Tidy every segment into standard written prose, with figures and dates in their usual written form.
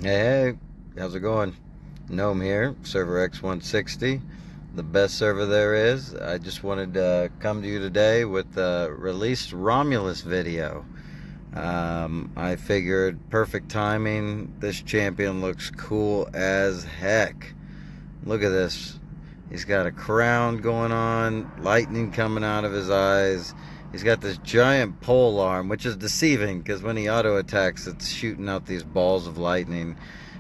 Hey, how's it going? Gnome here, server X160, the best server there is. I just wanted to come to you today with the released Romulus video. I figured perfect timing. This champion looks cool as heck. Look at this. He's got a crown going on, lightning coming out of his eyes. He's got this giant pole arm, which is deceiving because when he auto attacks, it's shooting out these balls of lightning.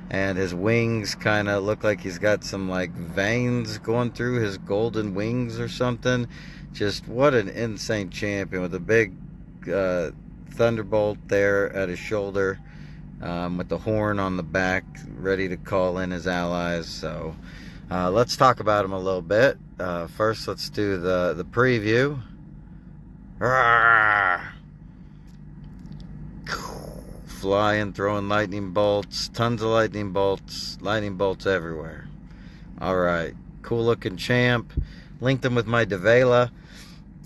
And his wings kind of look like he's got some like veins going through his golden wings or something. Just what an insane champion with a big thunderbolt there at his shoulder, with the horn on the back, ready to call in his allies. So let's talk about him a little bit. First, let's do the preview. Flying, throwing lightning bolts, tons of lightning bolts everywhere. Alright, cool looking champ. Linked him with my Devela.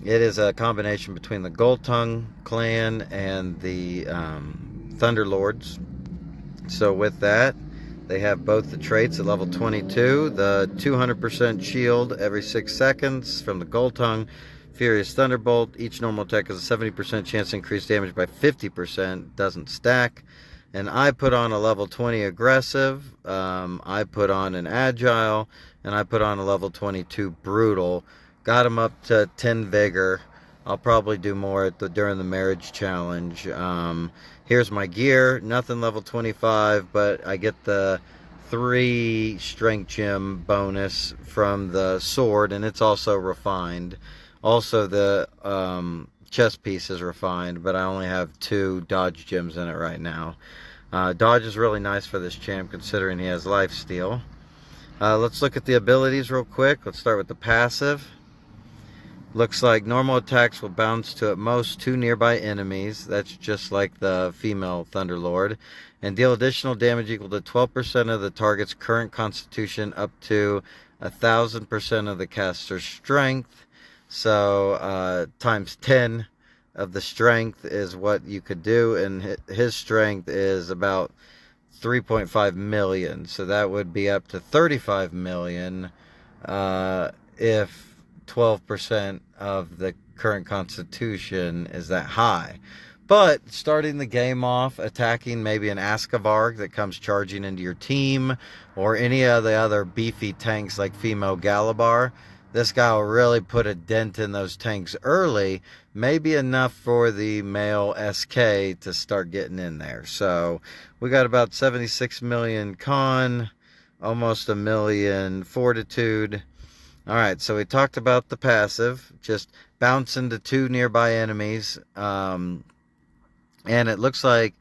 It is a combination between the Goldtongue clan and the Thunderlords. So with that, they have both the traits at level 22, the 200% shield every 6 seconds from the Goldtongue, Furious Thunderbolt. Each normal attack has a 70% chance to increase damage by 50%. Doesn't stack. And I put on a level 20 aggressive. I put on an agile. And I put on a level 22 brutal. Got him up to 10 vigor. I'll probably do more during the marriage challenge. Here's my gear. Nothing level 25, but I get the 3 strength gem bonus from the sword, and it's also refined. Also, the chest piece is refined, but I only have 2 dodge gems in it right now. Dodge is really nice for this champ, considering he has lifesteal. Let's look at the abilities real quick. Let's start with the passive. Looks like normal attacks will bounce to at most 2 nearby enemies. That's just like the female Thunderlord. And deal additional damage equal to 12% of the target's current constitution up to 1,000% of the caster's strength. So times 10 of the strength is what you could do. And his strength is about 3.5 million. So that would be up to 35 million if 12% of the current constitution is that high. But starting the game off, attacking maybe an Askavarg that comes charging into your team, or any of the other beefy tanks like female Galabar, this guy will really put a dent in those tanks early, maybe enough for the male SK to start getting in there. So we got about 76 million con, almost a million fortitude. Alright, so we talked about the passive, just bounce into 2 nearby enemies, and it looks like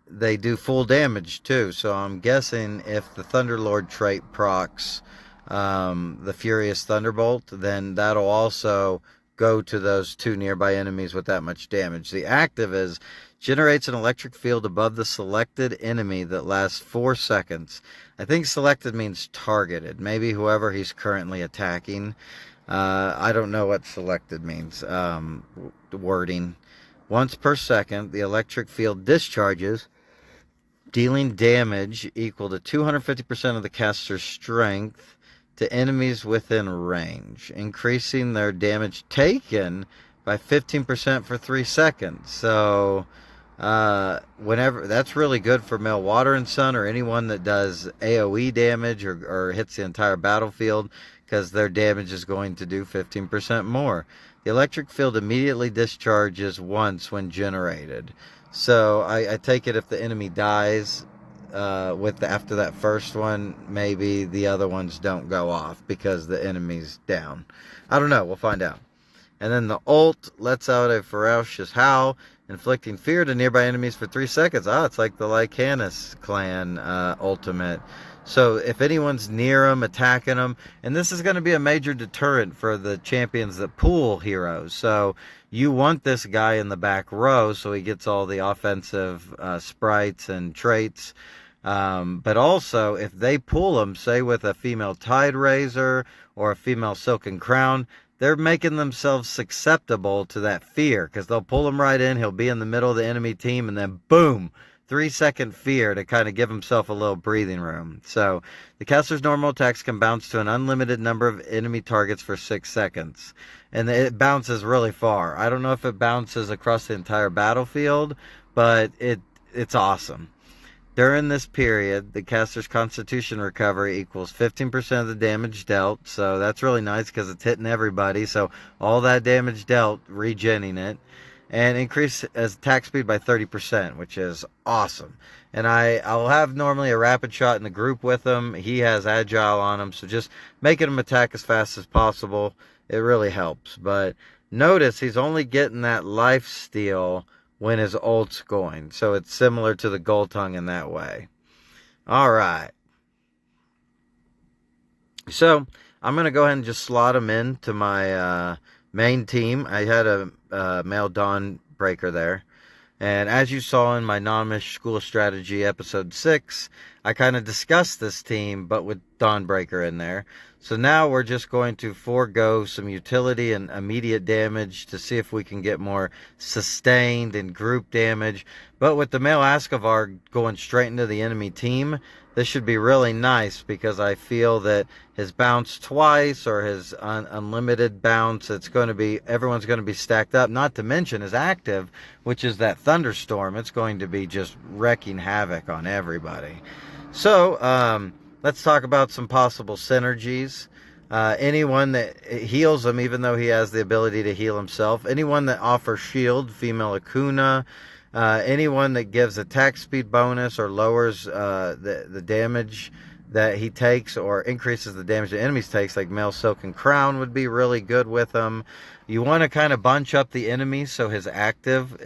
they do full damage too, so I'm guessing if the Thunderlord trait procs the Furious Thunderbolt, then that'll also go to those 2 nearby enemies with that much damage. The active is generates an electric field above the selected enemy that lasts 4 seconds. I think selected means targeted. Maybe whoever he's currently attacking. I don't know what selected means. Wording. Once per second, the electric field discharges, dealing damage equal to 250% of the caster's strength to enemies within range, increasing their damage taken by 15% for 3 seconds. So whenever, that's really good for male Water and Sun or anyone that does AoE damage or hits the entire battlefield, because their damage is going to do 15% more. The electric field immediately discharges once when generated. So I take it if the enemy dies after that first one, maybe the other ones don't go off because the enemy's down. I don't know. We'll find out. And then the ult lets out a ferocious howl, inflicting fear to nearby enemies for 3 seconds. It's like the Lycanis clan ultimate. So if anyone's near them, attacking them, and this is going to be a major deterrent for the champions that pool heroes. So you want this guy in the back row so he gets all the offensive sprites and traits. But also, if they pull him, say with a female Tide Razor or a female Silken Crown, they're making themselves susceptible to that fear, because they'll pull him right in, he'll be in the middle of the enemy team, and then boom, 3-second fear to kind of give himself a little breathing room. So the caster's normal attacks can bounce to an unlimited number of enemy targets for 6 seconds. And it bounces really far. I don't know if it bounces across the entire battlefield, but it's awesome. During this period, the caster's constitution recovery equals 15% of the damage dealt. So that's really nice because it's hitting everybody. So all that damage dealt, regenning it. And increase his attack speed by 30%, which is awesome. And I'll have normally a rapid shot in the group with him. He has agile on him, so just making him attack as fast as possible, it really helps. But notice he's only getting that life steal when his ult's going. So it's similar to the Goltung in that way. All right. So I'm going to go ahead and just slot him into my main team. I had a male Dawnbreaker there. And as you saw in my Nomish School of Strategy episode 6, I kind of discussed this team, but with Dawnbreaker in there. So now we're just going to forego some utility and immediate damage to see if we can get more sustained and group damage. But with the male Askavar going straight into the enemy team, this should be really nice because I feel that his bounce twice or his unlimited bounce, everyone's going to be stacked up. Not to mention his active, which is that thunderstorm. It's going to be just wrecking havoc on everybody. So let's talk about some possible synergies. Anyone that heals him, even though he has the ability to heal himself. Anyone that offers shield, female Akuna. Anyone that gives attack speed bonus or lowers the damage that he takes or increases the damage the enemies takes, like male Silken Crown would be really good with him. You want to kind of bunch up the enemies so his active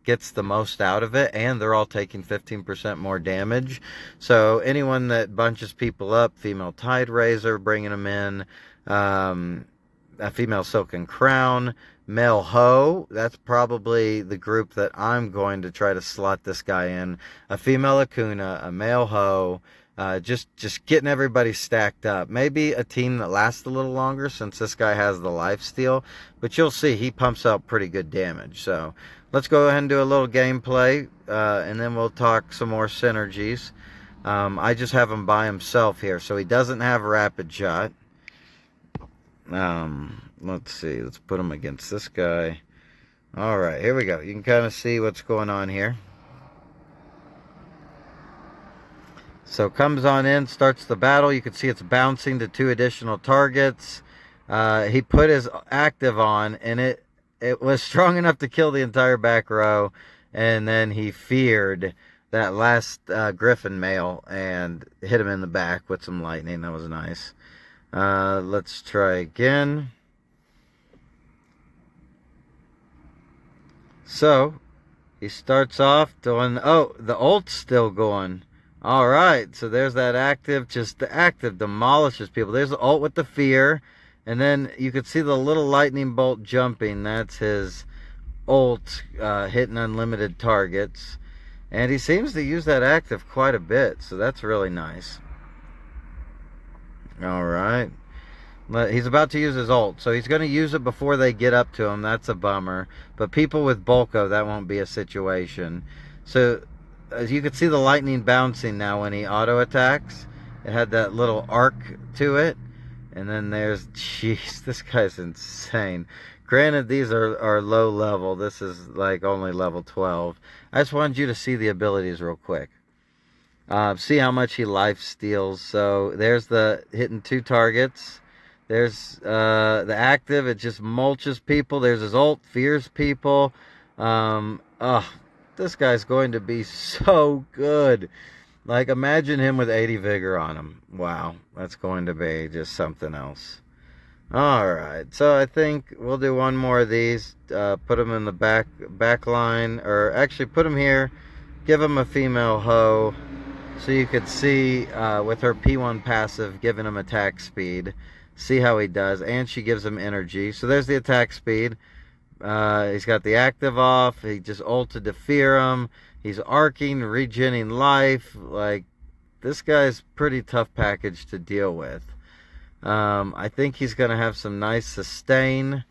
gets the most out of it, and they're all taking 15% more damage. So anyone that bunches people up, female Tide Razor, bringing them in, a female Silken Crown, male Ho, that's probably the group that I'm going to try to slot this guy in. A female Akuna, a male Ho, just getting everybody stacked up. Maybe a team that lasts a little longer since this guy has the lifesteal, but you'll see he pumps out pretty good damage. So let's go ahead and do a little gameplay, and then we'll talk some more synergies. I just have him by himself here, so he doesn't have rapid shot. Let's see, let's put him against this guy. All right, here we go. You can kind of see what's going on here. So comes on in, starts the battle. You can see it's bouncing to 2 additional targets. He put his active on, and it was strong enough to kill the entire back row. And then he feared that last Griffin male and hit him in the back with some lightning. That was nice. Let's try again. So he starts off doing, oh, the ult's still going. All right, so there's that active. Just the active demolishes people. There's the ult with the fear, and then you could see the little lightning bolt jumping. That's his ult hitting unlimited targets, and he seems to use that active quite a bit, so that's really nice. All right, he's about to use his ult, so he's going to use it before they get up to him. That's a bummer, but people with Bulko, that won't be a situation. So as you can see the lightning bouncing now when he auto attacks. It had that little arc to it. And then there's, jeez, this guy's insane. Granted, these are low level. This is like only level 12. I just wanted you to see the abilities real quick. See how much he life steals. So there's the hitting 2 targets. There's the active. It just mulches people. There's his ult, fears people. This guy's going to be so good. Like, imagine him with 80 vigor on him. Wow, that's going to be just something else. Alright, so I think we'll do one more of these. Put him in the back line, or actually put him here. Give him a female Ho, so you could see with her P1 passive giving him attack speed. See how he does, and she gives him energy. So there's the attack speed. He's got the active off. He just ulted to fear him. He's arcing, regenning life. Like, this guy's pretty tough package to deal with. I think he's going to have some nice sustain.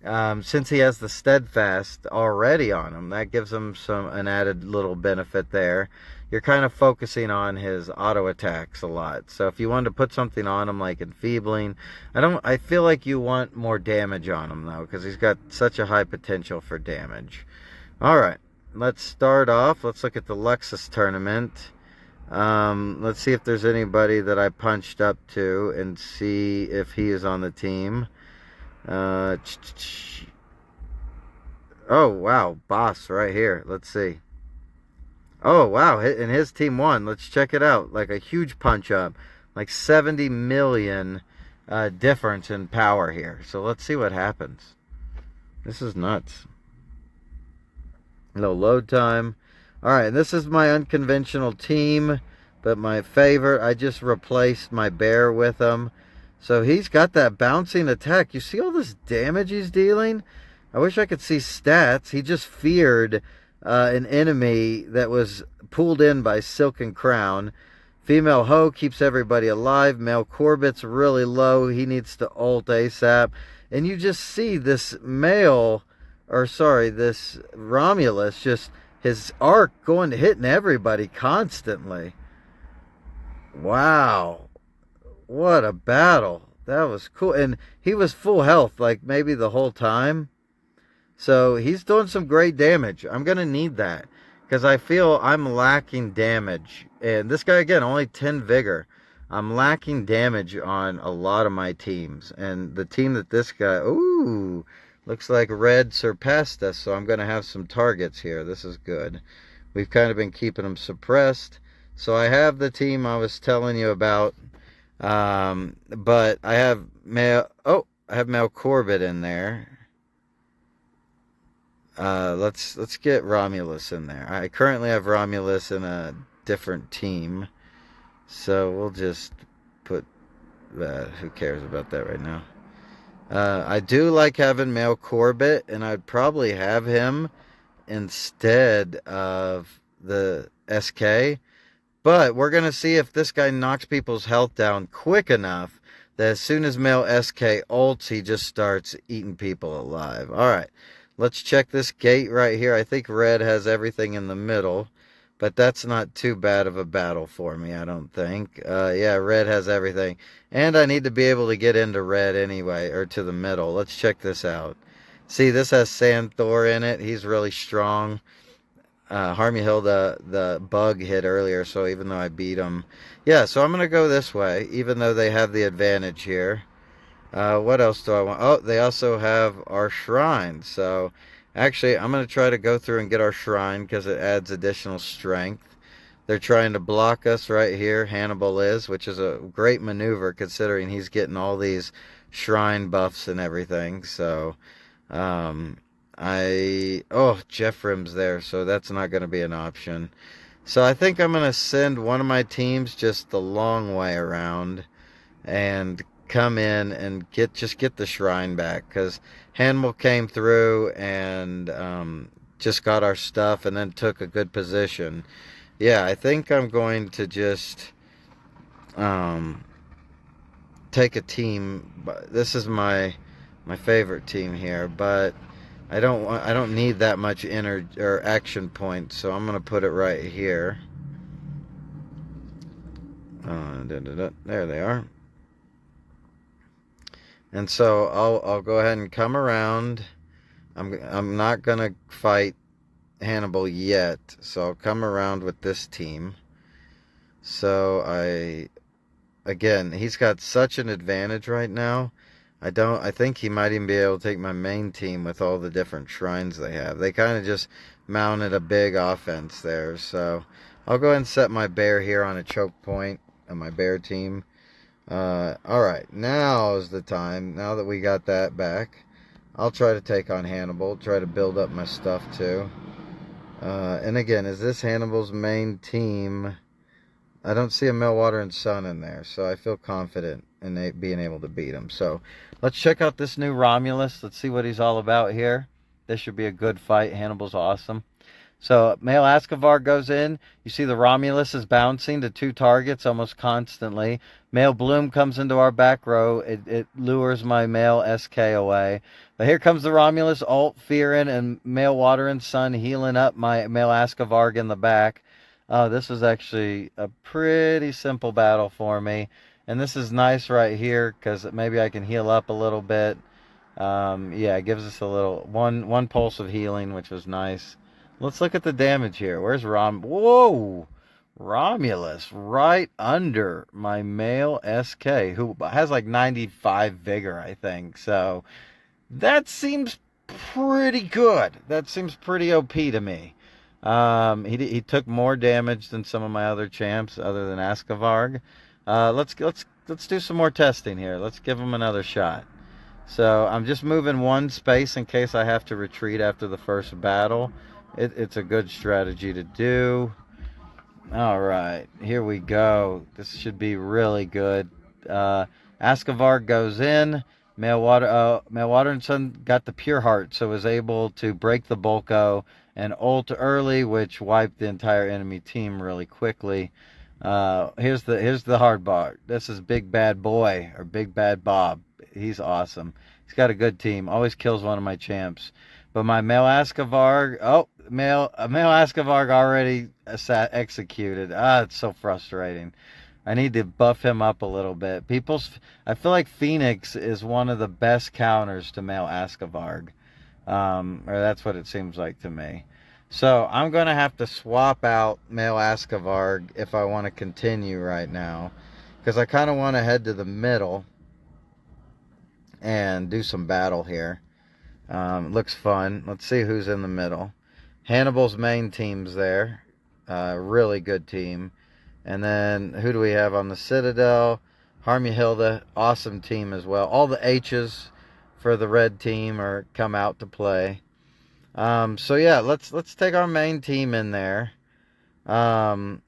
Since he has the steadfast already on him, that gives him an added little benefit there. You're kind of focusing on his auto attacks a lot. So if you wanted to put something on him like enfeebling, I feel like you want more damage on him though, because he's got such a high potential for damage. All right, let's start off. Let's look at the Lexus tournament. Let's see if there's anybody that I punched up to and see if he is on the team. Oh wow, boss right here. Let's see. Oh wow, and his team won. Let's check it out. Like a huge punch up, like 70 million difference in power here. So let's see what happens. This is nuts. No load time. All right, this is my unconventional team, but my favorite. I just replaced my bear with him. So he's got that bouncing attack. You see all this damage he's dealing? I wish I could see stats. He just feared an enemy that was pulled in by Silken Crown. Female Ho keeps everybody alive. Male Corbett's really low. He needs to ult ASAP. And you just see this this Romulus, just his arc going to hitting everybody constantly. Wow. What a battle. That was cool. And he was full health, like maybe the whole time. So he's doing some great damage. I'm going to need that because I feel I'm lacking damage. And this guy, again, only 10 vigor. I'm lacking damage on a lot of my teams. And the team that this guy, ooh, looks like Red surpassed us. So I'm going to have some targets here. This is good. We've kind of been keeping them suppressed. So I have the team I was telling you about. But I have Mel Corbett in there. Let's get Romulus in there. I currently have Romulus in a different team, so we'll just put that. Who cares about that right now? I do like having Male Corbett, and I'd probably have him instead of the SK. But we're gonna see if this guy knocks people's health down quick enough that as soon as Male SK ults, he just starts eating people alive. All right. Let's check this gate right here. I think Red has everything in the middle, but that's not too bad of a battle for me, I don't think. Yeah, Red has everything. And I need to be able to get into Red anyway, or to the middle. Let's check this out. See, this has Sandthor in it. He's really strong. Harmy Hill, the bug hit earlier, so even though I beat him. Yeah, so I'm going to go this way, even though they have the advantage here. What else do I want? Oh, they also have our shrine. So, actually, I'm going to try to go through and get our shrine because it adds additional strength. They're trying to block us right here. Hannibal is, which is a great maneuver considering he's getting all these shrine buffs and everything. So, Jeffrim's there, so that's not going to be an option. So, I think I'm going to send one of my teams just the long way around and come in and get the shrine back because Hannibal came through and just got our stuff and then took a good position. Yeah, I think I'm going to just take a team. This is my favorite team here, but I don't need that much energy or action points, so I'm gonna put it right here. There they are. And so I'll go ahead and come around. I'm not gonna fight Hannibal yet, so I'll come around with this team. So again, he's got such an advantage right now. I think he might even be able to take my main team with all the different shrines they have. They kind of just mounted a big offense there. So I'll go ahead and set my bear here on a choke point on my bear team. Alright, now is the time. Now that we got that back, I'll try to take on Hannibal. Try to build up my stuff too. And again, is this Hannibal's main team? I don't see a Meltwater and Sun in there, so I feel confident in being able to beat him. So let's check out this new Romulus. Let's see what he's all about here. This should be a good fight. Hannibal's awesome. So male Ascavar goes in. You see the Romulus is bouncing to 2 targets almost constantly. Male Bloom comes into our back row. It lures my male SK away. But here comes the Romulus, ult fearing, and male Water and Sun healing up my male Ascavarg in the back. This was actually a pretty simple battle for me. And this is nice right here because maybe I can heal up a little bit. Yeah, it gives us a little one pulse of healing, which was nice. Let's look at the damage here. Where's Whoa! Romulus right under my male SK, who has like 95 vigor, I think. So that seems pretty good. That seems pretty OP to me. He took more damage than some of my other champs, other than Ascavarg. Let's do some more testing here. Let's give him another shot. So I'm just moving one space in case I have to retreat after the first battle. It's a good strategy to do. All right, here we go. This should be really good. Ascavar goes in. Male Water and Sun got the Pure Heart, so was able to break the Bulko and ult early, which wiped the entire enemy team really quickly. Here's the hard bar. This is Big Bad Boy, or Big Bad Bob. He's awesome. He's got a good team. Always kills one of my champs. But my male Ascavarg, male Ascavarg already executed. It's so frustrating. I need to buff him up a little bit. I feel like Phoenix is one of the best counters to male Ascavarg. Or that's what it seems like to me. So I'm going to have to swap out male Ascavarg if I want to continue right now. Because I kind of want to head to the middle and do some battle here. Looks fun. Let's see who's in the middle. Hannibal's main team's there. Really good team. And then who do we have on the Citadel? Harmyhilda, awesome team as well. All the H's for the red team are come out to play. So yeah, let's take our main team in there. Because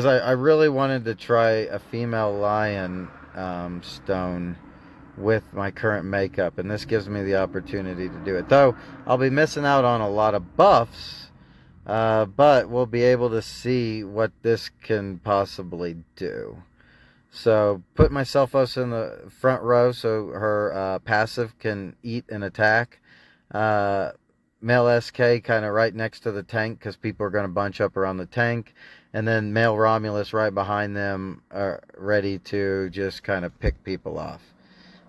I really wanted to try a female lion stone with my current makeup, and this gives me the opportunity to do it. Though I'll be missing out on a lot of buffs, but we'll be able to see what this can possibly do. So put my Selphos in the front row so her passive can eat and attack. Male SK kind of right next to the tank because people are going to bunch up around the tank. And then male Romulus right behind them are ready to just kind of pick people off.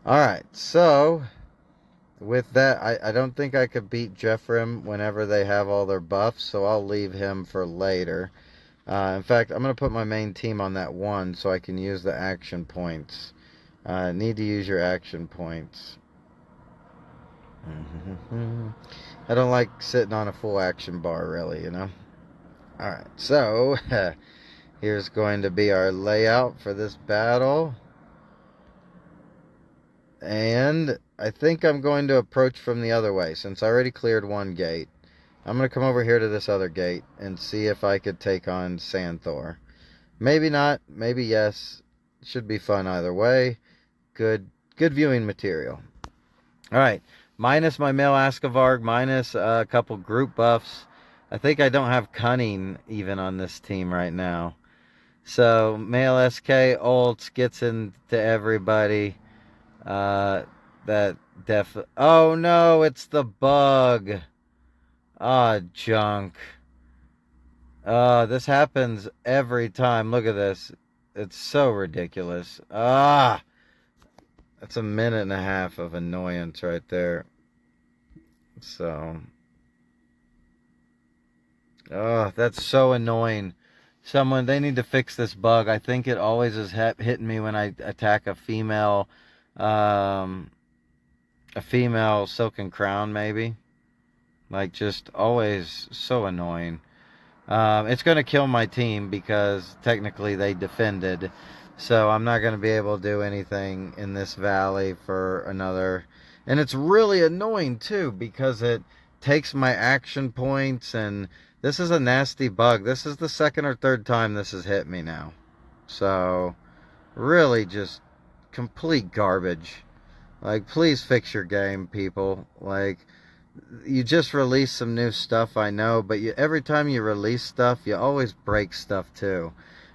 Alright, so with that, I don't think I could beat Jeffrim whenever they have all their buffs, so I'll leave him for later. In fact, I'm going to put my main team on that one so I can use the action points. Need to use your action points. I don't like sitting on a full action bar, really, you know. Alright, so here's going to be our layout for this battle. And I think I'm going to approach from the other way since I already cleared one gate. I'm going to come over here to this other gate and see if I could take on Sandthor. Maybe not, maybe yes. Should be fun either way. Good viewing material. Alright, minus my male Ascavarg, minus a couple group buffs. I think I don't have Cunning even on this team right now. So, male SK ults, gets into everybody. Oh no, it's the bug. Junk. This happens every time. Look at this. It's so ridiculous. That's a minute and a half of annoyance right there. So. That's so annoying. They need to fix this bug. I think it always is hitting me when I attack a female Silken Crown, maybe. Like, just always so annoying. It's going to kill my team because technically they defended. So I'm not going to be able to do anything in this valley for another. And it's really annoying, too, because it takes my action points. And this is a nasty bug. This is the second or third time this has hit me now. So, really just complete garbage. Like, please fix your game, people. Like, you just released some new stuff, I know, but every time you release stuff, you always break stuff too.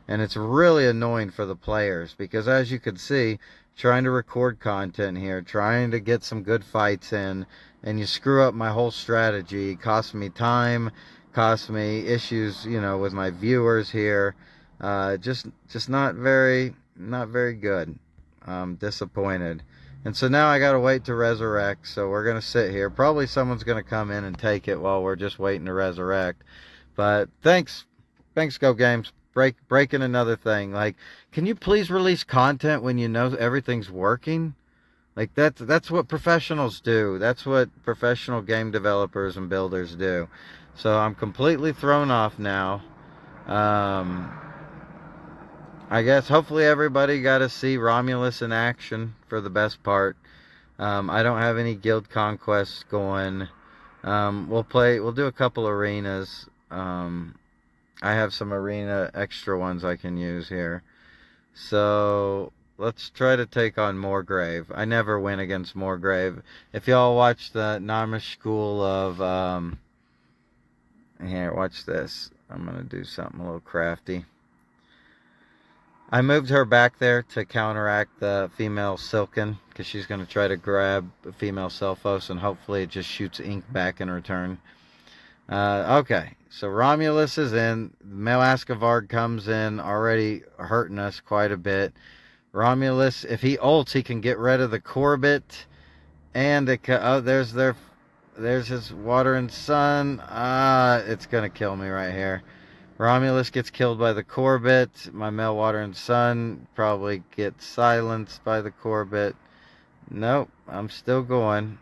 And it's really annoying for the players because, as you can see, trying to record content here, trying to get some good fights in, and you screw up my whole strategy. It costs me time, costs me issues, with my viewers here. Just not very good. I'm disappointed. And so now I gotta wait to resurrect, so we're gonna sit here. Probably someone's gonna come in and take it while we're just waiting to resurrect. But thanks, Go Games. Breaking another thing. Like, can you please release content when you know everything's working? Like, that's what professionals do. That's what professional game developers and builders do. So I'm completely thrown off now. I guess hopefully everybody got to see Romulus in action for the best part. I don't have any guild conquests going. We'll do a couple arenas. I have some arena extra ones I can use here. So let's try to take on Moorgrave. I never win against Moorgrave. If y'all watch the Namish School of here, watch this. I'm gonna do something a little crafty. I moved her back there to counteract the female Silken, because she's going to try to grab a female Selphos, and hopefully it just shoots ink back in return. Okay, so Romulus is in. Male Ascavarg comes in, already hurting us quite a bit. Romulus, if he ults, he can get rid of the Corbett. And there's his Water and Sun. It's going to kill me right here. Romulus gets killed by the Corbett. My male Water and Sun probably gets silenced by the Corbett. Nope, I'm still going.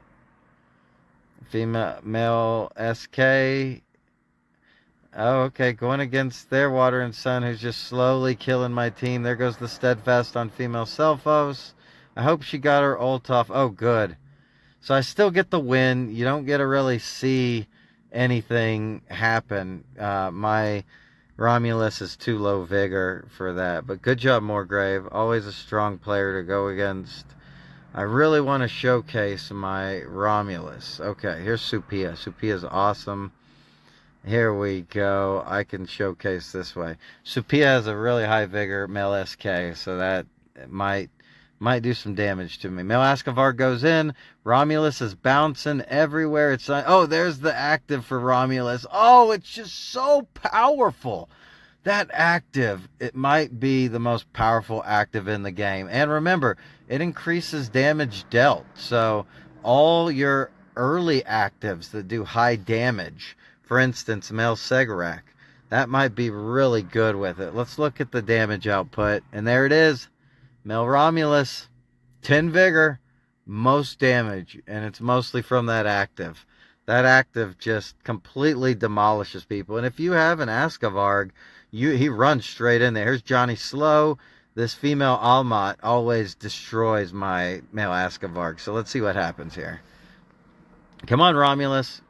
Male SK. Oh, okay, going against their Water and Sun, who's just slowly killing my team. There goes the Steadfast on female Selphos. I hope she got her ult off. Oh, good. So I still get the win. You don't get to really see anything happen. My Romulus is too low vigor for that. But good job, Moorgrave. Always a strong player to go against. I really want to showcase my Romulus. Okay, here's Supia. Supia's awesome. Here we go. I can showcase this way. Supia has a really high vigor male SK, so that might do some damage to me. Male Ascavar goes in. Romulus is bouncing everywhere. It's like, oh, there's the active for Romulus. Oh, it's just so powerful. That active, it might be the most powerful active in the game. And remember, it increases damage dealt. So all your early actives that do high damage, for instance, male Segarak, that might be really good with it. Let's look at the damage output. And there it is. Male Romulus, 10 vigor, most damage, and it's mostly from that active. That active just completely demolishes people. And if you have an Ascavarg, he runs straight in there. Here's Johnny Slow. This female Almat always destroys my male Ascavarg. So let's see what happens here. Come on, Romulus.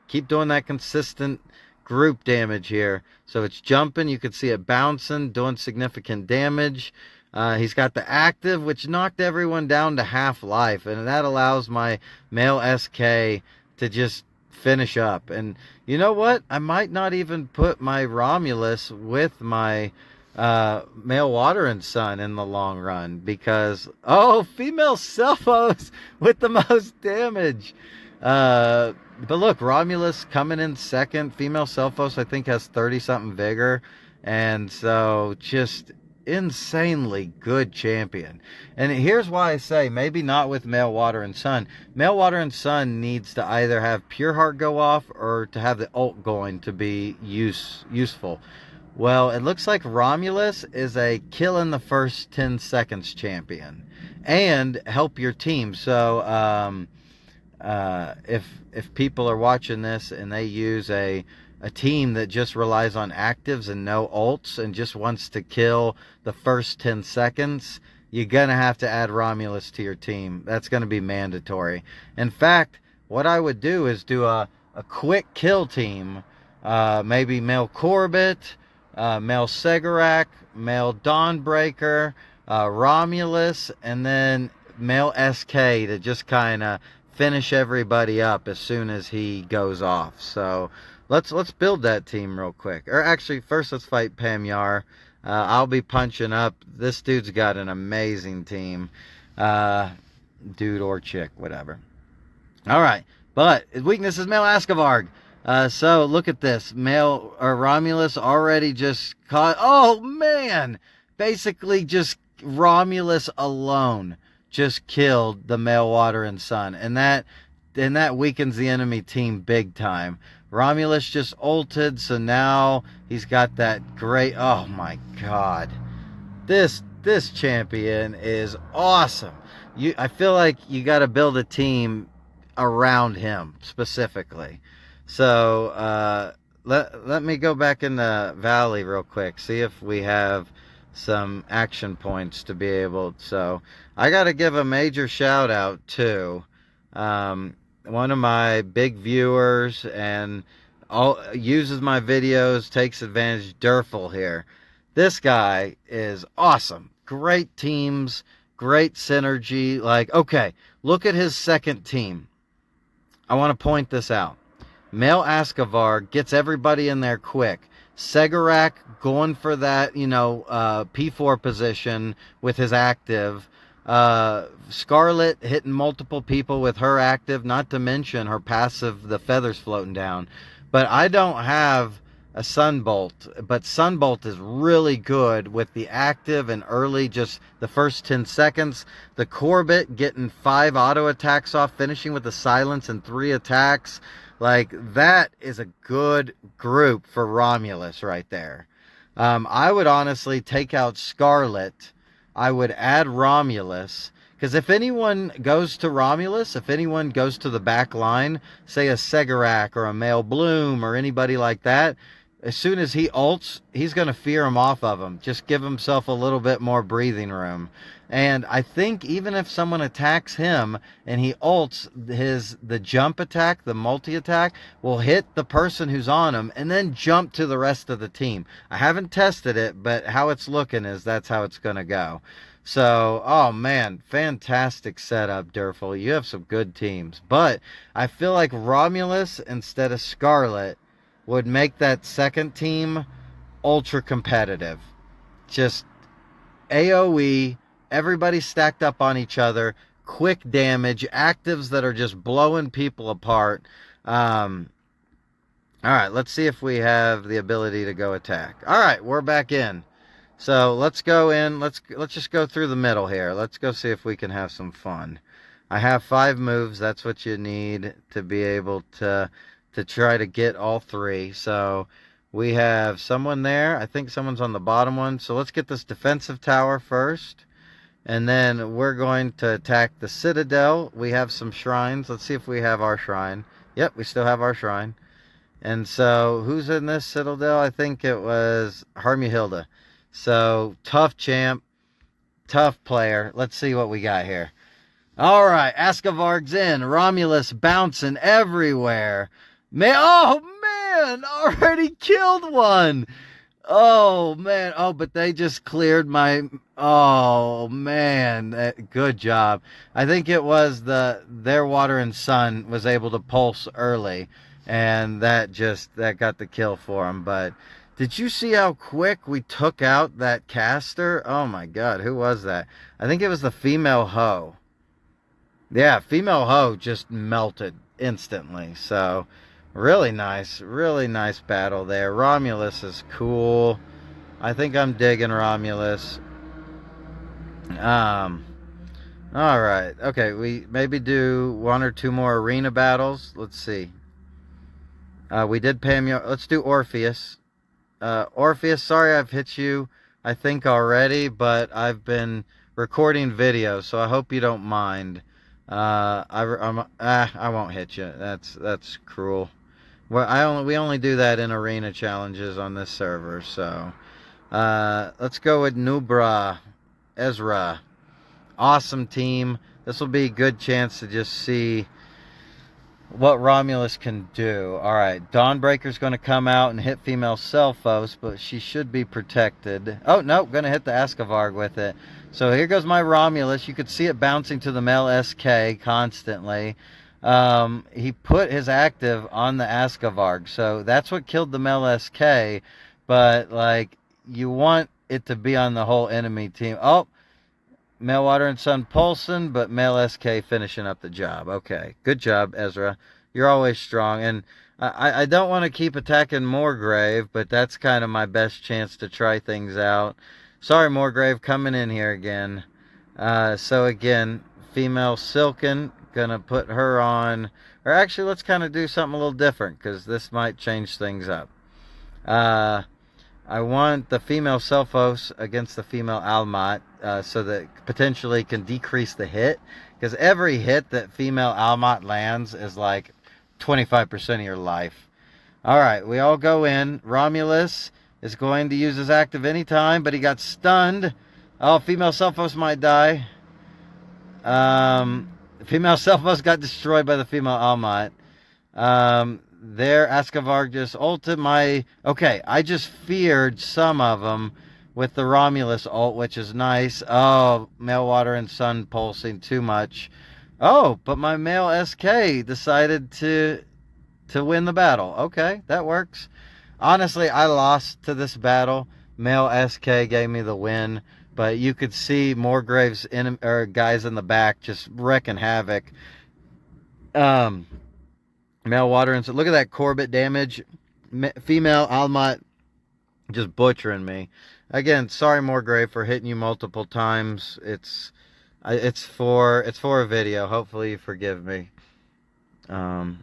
Keep doing that consistent group damage here. So it's jumping. You can see it bouncing, doing significant damage. He's got the active, which knocked everyone down to half life, and that allows my male SK to just finish up. And you know what? I might not even put my Romulus with my male Water and Sun in the long run, because, oh, female Selphos with the most damage. But look, Romulus coming in second. Female Selphos, I think, has 30-something vigor, and so just insanely good champion. And here's why I say maybe not with male Water and Sun. Male Water and Sun needs to either have Pure Heart go off or to have the ult going to be useful. Well, it looks like Romulus is a kill in the first 10 seconds champion and help your team. So if people are watching this and they use a team that just relies on actives and no ults and just wants to kill the first 10 seconds, you're going to have to add Romulus to your team. That's going to be mandatory. In fact, what I would do is do a quick kill team. Maybe male Corbett, male Segarak, male Dawnbreaker, Romulus, and then male SK to just kind of finish everybody up as soon as he goes off. So let's build that team real quick. Or actually, first let's fight Pamyar. I'll be punching up. This dude's got an amazing team. Dude or chick, whatever. All right, but his weakness is male Askavarg. So look at this. Male or Romulus already just caught. Oh man! Basically, just Romulus alone just killed the male water and sun, and that weakens the enemy team big time. Romulus just ulted, so now he's got that great. Oh my god, this champion is awesome. I feel like you got to build a team around him specifically. So let me go back in the valley real quick, see if we have some action points to be able. So I got to give a major shout out to one of my big viewers and uses my videos, takes advantage, Durfel here. This guy is awesome. Great teams, great synergy. Like, okay, look at his second team. I want to point this out. Male Askavar gets everybody in there quick. Segarak going for that, P4 position with his active. Scarlet hitting multiple people with her active, not to mention her passive, the feathers floating down. But I don't have a Sunbolt, but Sunbolt is really good with the active and early, just the first 10 seconds. The Corbett getting 5 auto attacks off, finishing with the silence and 3 attacks. Like, that is a good group for Romulus right there. I would honestly take out Scarlet. I would add Romulus. Because if anyone goes to Romulus, if anyone goes to the back line, say a Segarak or a Male Bloom or anybody like that, as soon as he ults, he's going to fear him off of him. Just give himself a little bit more breathing room. And I think even if someone attacks him and he ults, the jump attack, the multi-attack, will hit the person who's on him and then jump to the rest of the team. I haven't tested it, but how it's looking is that's how it's going to go. So, oh man, fantastic setup, Durfel. You have some good teams. But I feel like Romulus instead of Scarlet would make that second team ultra competitive. Just AoE, everybody stacked up on each other, quick damage, actives that are just blowing people apart. All right, let's see if we have the ability to go attack. All right, we're back in. So let's go in. Let's just go through the middle here. Let's go see if we can have some fun. I have 5 moves. That's what you need to be able to try to get all 3. So we have someone there. I think someone's on the bottom one. So let's get this defensive tower first. And then we're going to attack the citadel. We have some shrines. Let's see if we have our shrine. Yep, we still have our shrine. And so who's in this citadel? I think it was Hermuhilda. So tough champ, tough player. Let's see what we got here. All right, Askavarg's in. Romulus bouncing everywhere. Oh man, already killed one. Oh man, but they just cleared my. Oh man, good job. I think it was their water and sun was able to pulse early, and that got the kill for them. But did you see how quick we took out that caster? Oh my god, who was that? I think it was the female hoe. Yeah, female hoe just melted instantly. So really nice battle there. Romulus is cool. I think I'm digging Romulus. All right. Okay, we maybe do 1 or 2 more arena battles. Let's see. We did Pamyar. Let's do Orpheus. Orpheus, sorry I've hit you, I think already, but I've been recording videos, so I hope you don't mind. I won't hit you. That's cruel. Well, we only do that in arena challenges on this server. So let's go with Nubra, Ezra. Awesome team. This will be a good chance to just see what Romulus can do. Alright, Dawnbreaker's going to come out and hit female Selphos, but she should be protected. Oh, no, going to hit the Askavarg with it. So here goes my Romulus. You could see it bouncing to the male SK constantly. He put his active on the Askavarg, so that's what killed the male SK, but, like, you want it to be on the whole enemy team. Oh, male Water and Sun Pulsing, but male SK finishing up the job. Okay, good job, Ezra. You're always strong, and I don't want to keep attacking Moorgrave, but that's kind of my best chance to try things out. Sorry, Moorgrave, coming in here again. So again, female Silken, gonna put her on, or actually let's kind of do something a little different, because this might change things up. I want the female Selphos against the female Almat, so that potentially can decrease the hit, because every hit that female Almat lands is like 25% of your life. Alright, we all go in. Romulus is going to use his active anytime, but he got stunned. Oh, female Selphos might die. Female Selphos got destroyed by the female Almat. There, Askavarg just ulted my... Okay, I just feared some of them with the Romulus ult, which is nice. Oh, male Water and Sun pulsing too much. Oh, but my male SK decided to win the battle. Okay, that works. Honestly, I lost to this battle. Male SK gave me the win, but you could see Moorgrave's guys in the back just wrecking havoc. Male Water and look at that Corbett damage. Female Almat just butchering me. Again, sorry Moorgrave for hitting you multiple times. It's for a video. Hopefully you forgive me. I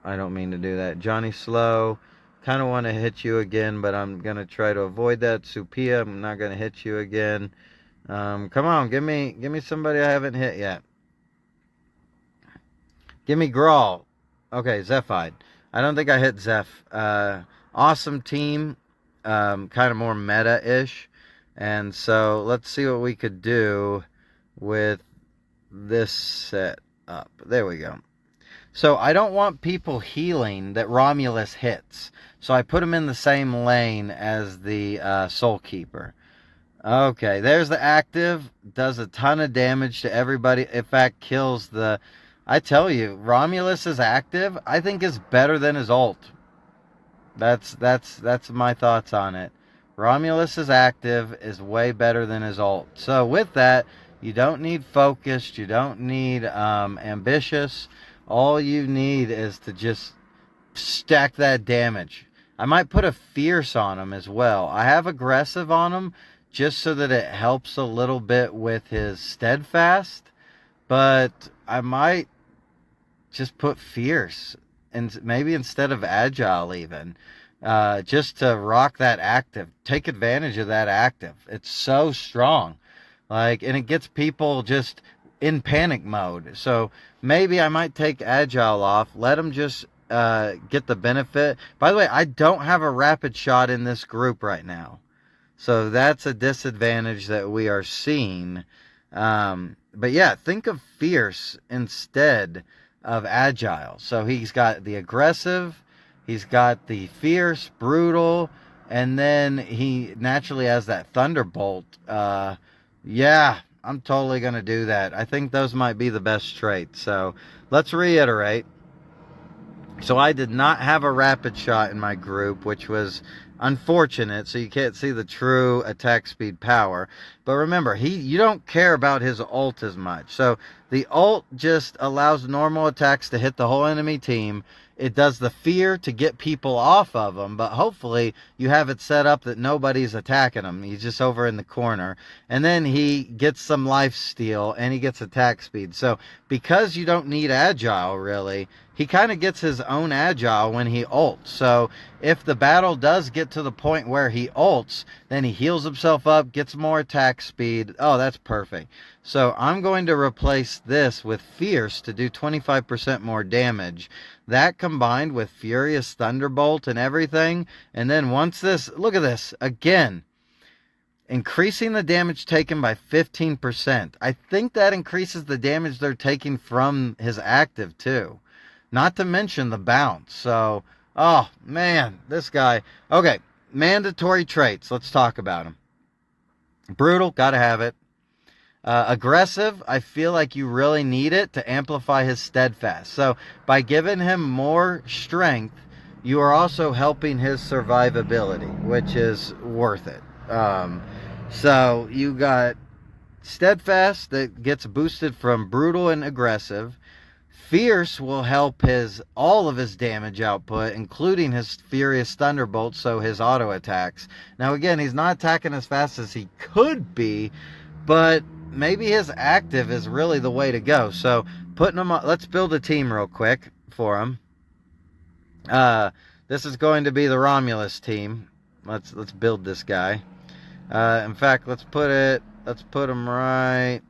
don't mean to do that. Johnny Slow, kind of want to hit you again, but I'm going to try to avoid that. Supia, I'm not going to hit you again. Come on, give me somebody I haven't hit yet. Give me Grawl. Okay, Zephide. I don't think I hit Zeph. Awesome team. Kind of more meta-ish. And so, let's see what we could do with this setup. There we go. So, I don't want people healing that Romulus hits. So, I put him in the same lane as the Soul Keeper. Okay, there's the active. Does a ton of damage to everybody. In fact, kills the... I tell you, Romulus' active, I think, is better than his ult. That's my thoughts on it. Romulus' active is way better than his ult. So with that, you don't need focused, you don't need ambitious. All you need is to just stack that damage. I might put a fierce on him as well. I have aggressive on him just so that it helps a little bit with his steadfast. But I might just put fierce, and maybe instead of agile even, just to rock that active. Take advantage of that active. It's so strong. And it gets people just in panic mode. So maybe I might take agile off, let them just get the benefit. By the way, I don't have a rapid shot in this group right now. So that's a disadvantage that we are seeing. But yeah, think of fierce instead of agile. So he's got the aggressive, he's got the fierce, brutal, and then he naturally has that thunderbolt. Yeah, I'm totally going to do that. I think those might be the best traits. So let's reiterate. So I did not have a rapid shot in my group, which was unfortunate, so you can't see the true attack speed power. But remember, you don't care about his ult as much. So the ult just allows normal attacks to hit the whole enemy team. It does the fear to get people off of him, but hopefully you have it set up that nobody's attacking him. He's just over in the corner. And then he gets some life steal, and he gets attack speed. So because you don't need agile, really, he kind of gets his own agile when he ults. So if the battle does get to the point where he ults, then he heals himself up, gets more attack speed. Oh, that's perfect. So I'm going to replace this with Fierce to do 25% more damage. That combined with Furious Thunderbolt and everything. And then once this, look at this, again, increasing the damage taken by 15%. I think that increases the damage they're taking from his active too. Not to mention the bounce. So, oh, man, this guy. Okay, mandatory traits. Let's talk about him. Brutal, got to have it. Aggressive, I feel like you really need it to amplify his steadfast. So by giving him more strength, you are also helping his survivability, which is worth it. So you got steadfast that gets boosted from brutal and aggressive. Fierce will help all of his damage output, including his furious thunderbolt, so his auto attacks. Now again, he's not attacking as fast as he could be, but maybe his active is really the way to go. So putting him on, let's build a team real quick for him. This is going to be the Romulus team. Let's build this guy. In fact, let's put him right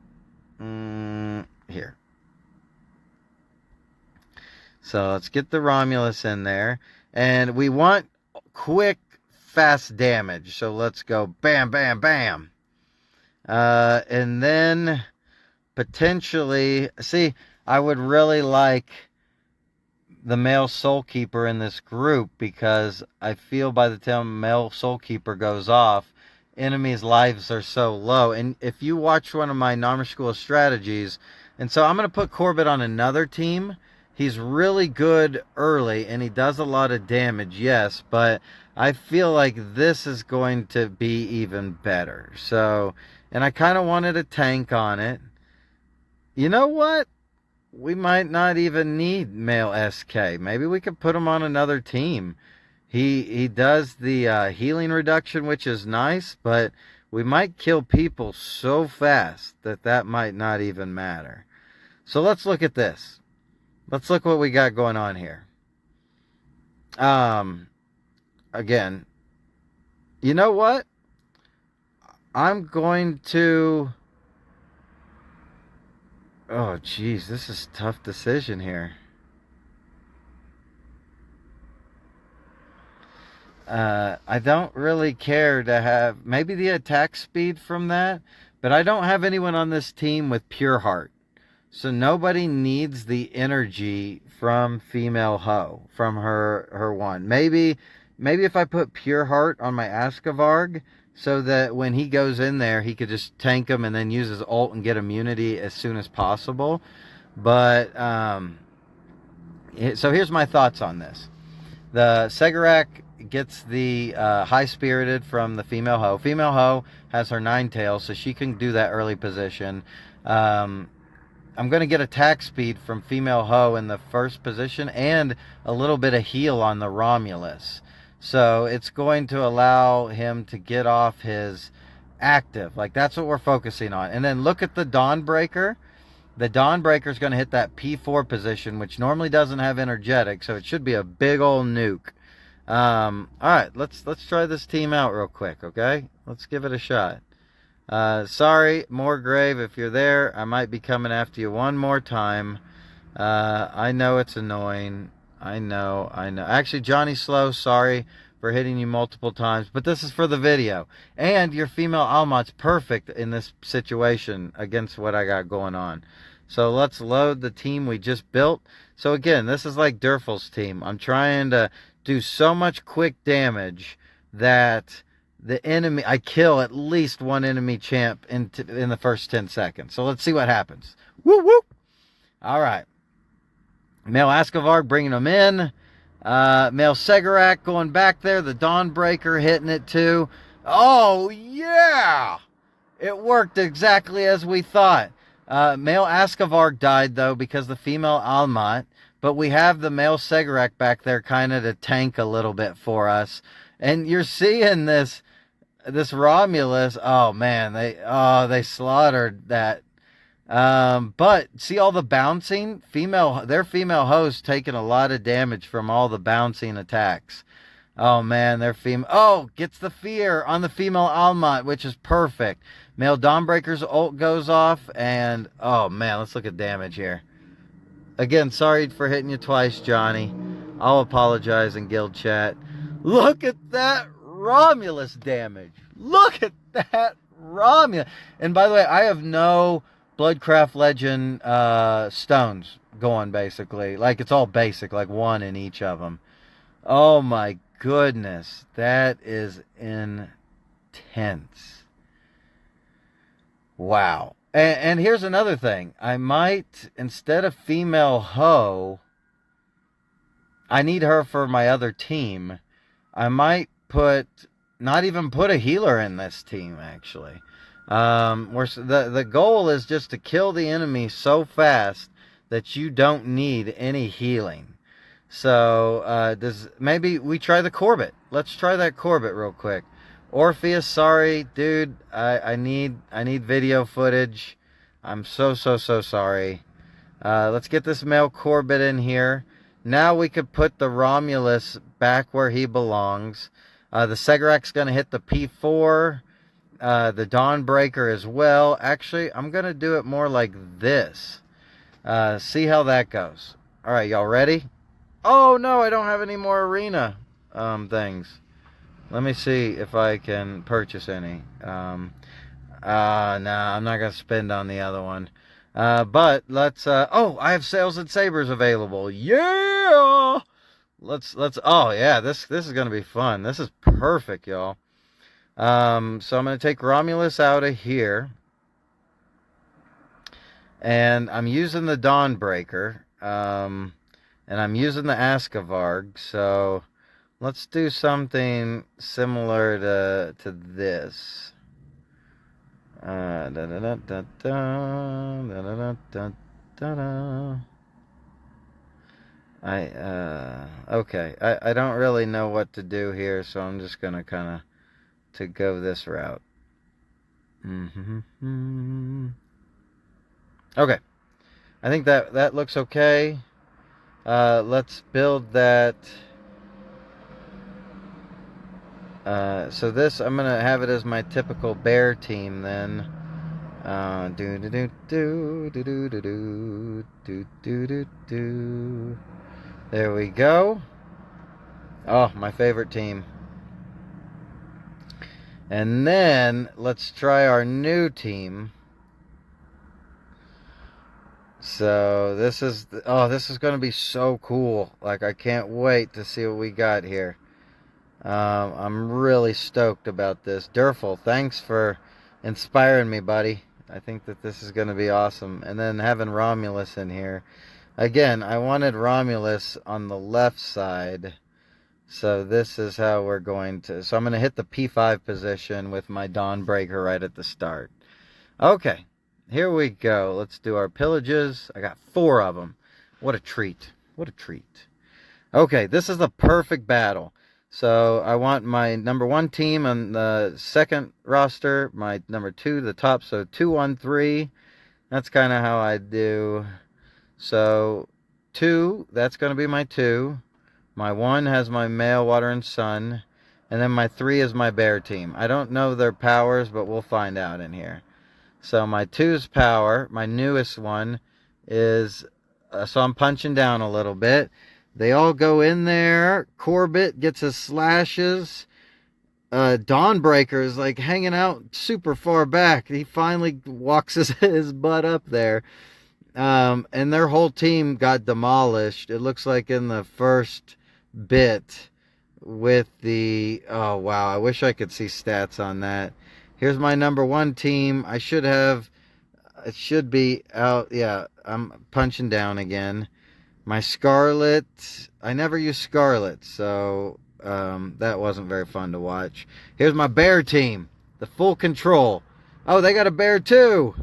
here. So let's get the Romulus in there, and we want quick, fast damage. So let's go bam, bam, bam. And then potentially, see, I would really like the male Soul Keeper in this group, because I feel by the time male Soul Keeper goes off, enemies' lives are so low. And if you watch one of my Narmer School of Strategies, and so I'm going to put Corbett on another team. He's really good early, and he does a lot of damage, yes, but I feel like this is going to be even better. So, and I kind of wanted a tank on it. You know what? We might not even need male SK. Maybe we could put him on another team. He does the healing reduction, which is nice, but we might kill people so fast that might not even matter. So let's look at this. Let's look what we got going on here. Again, you know what? I'm going to... Oh, geez, this is a tough decision here. I don't really care to have... Maybe the attack speed from that, but I don't have anyone on this team with Pure Heart. So nobody needs the energy from female Ho, from her one. Maybe if I put Pure Heart on my Askavarg, so that when he goes in there, he could just tank him and then use his ult and get immunity as soon as possible. But, so here's my thoughts on this. The Segarak gets the High Spirited from the female Ho. Female Ho has her 9 tails, so she can do that early position. I'm going to get attack speed from female Ho in the first position and a little bit of heal on the Romulus. So it's going to allow him to get off his active. Like, that's what we're focusing on. And then look at the Dawnbreaker. The Dawnbreaker is going to hit that P4 position, which normally doesn't have energetic, so it should be a big old nuke. All right, let's try this team out real quick, okay? Let's give it a shot. Sorry, Moregrave, if you're there, I might be coming after you one more time. I know it's annoying. I know. Actually, Johnny Slow, sorry for hitting you multiple times, but this is for the video. And your female Almat's perfect in this situation against what I got going on. So let's load the team we just built. So again, this is like Durfal's team. I'm trying to do so much quick damage that the enemy, I kill at least one enemy champ in the first 10 seconds. So let's see what happens. Woo woo! All right. Male Askavarg bringing them in. Male Segarak going back there. The Dawnbreaker hitting it too. Oh, yeah! It worked exactly as we thought. Male Askavarg died, though, because the female Almat. But we have the male Segarak back there kind of to tank a little bit for us. And you're seeing this Romulus. Oh, man. They slaughtered that. But see all the bouncing? Their female host taking a lot of damage from all the bouncing attacks. Oh, man. Their female... Oh, gets the fear on the female Almat, which is perfect. Male Dawnbreaker's ult goes off. And, oh, man. Let's look at damage here. Again, sorry for hitting you twice, Johnny. I'll apologize in guild chat. Look at that Romulus damage. Look at that Romulus. And by the way, I have no Bloodcraft Legend stones. going, basically. Like, it's all basic, like 1 in each of them. Oh, my goodness. That is intense. Wow. And here's another thing. I might, instead of female hoe, I need her for my other team. I might not even put a healer in this team, actually. The goal is just to kill the enemy so fast that you don't need any healing. So, maybe we try the Corbett. Let's try that Corbett real quick. Orpheus, sorry, dude. I need video footage. I'm so sorry. Let's get this male Corbett in here. Now we could put the Romulus back where he belongs. The Segarak's going to hit the P4. The Dawnbreaker as well. Actually, I'm going to do it more like this. See how that goes. All right, y'all ready? Oh, no, I don't have any more arena things. Let me see if I can purchase any. No, I'm not going to spend on the other one. But let's, oh, I have Sails and Sabers available. Yeah! Oh, yeah, this is going to be fun. This is perfect, y'all. So I'm going to take Romulus out of here. And I'm using the Dawnbreaker. And I'm using the Askavarg. So let's do something similar to this. Okay. I don't really know what to do here, so I'm just gonna kind of to go this route. Okay. I think that looks okay. Let's build that. So this, I'm going to have it as my typical bear team then. There we go. Oh, my favorite team. And then, let's try our new team. So, this is going to be so cool. Like, I can't wait to see what we got here. I'm really stoked about this. Durful, thanks for inspiring me, buddy. I think that this is going to be awesome. And then having Romulus in here. Again, I wanted Romulus on the left side. So this is how we're going to... So I'm going to hit the P5 position with my Dawnbreaker right at the start. Okay, here we go. Let's do our pillages. I got 4 of them. What a treat. What a treat. Okay, this is the perfect battle. So I want my number 1 team on the second roster, my number 2 the top, so 2, 1, 3. That's kind of how I do. So 2, that's going to be my 2. My 1 has my male water and sun, and then my 3 is my bear team. I don't know their powers, but we'll find out in here. So my 2's power, my newest one, is, so I'm punching down a little bit. They all go in there. Corbett gets his slashes. Dawnbreaker is like hanging out super far back. He finally walks his butt up there. And their whole team got demolished. It looks like in the first bit with the... Oh, wow. I wish I could see stats on that. Here's my number 1 team. I should have... It should be out... Yeah, I'm punching down again. My Scarlet, I never use Scarlet, so that wasn't very fun to watch. Here's my bear team, the full control. Oh, they got a bear too.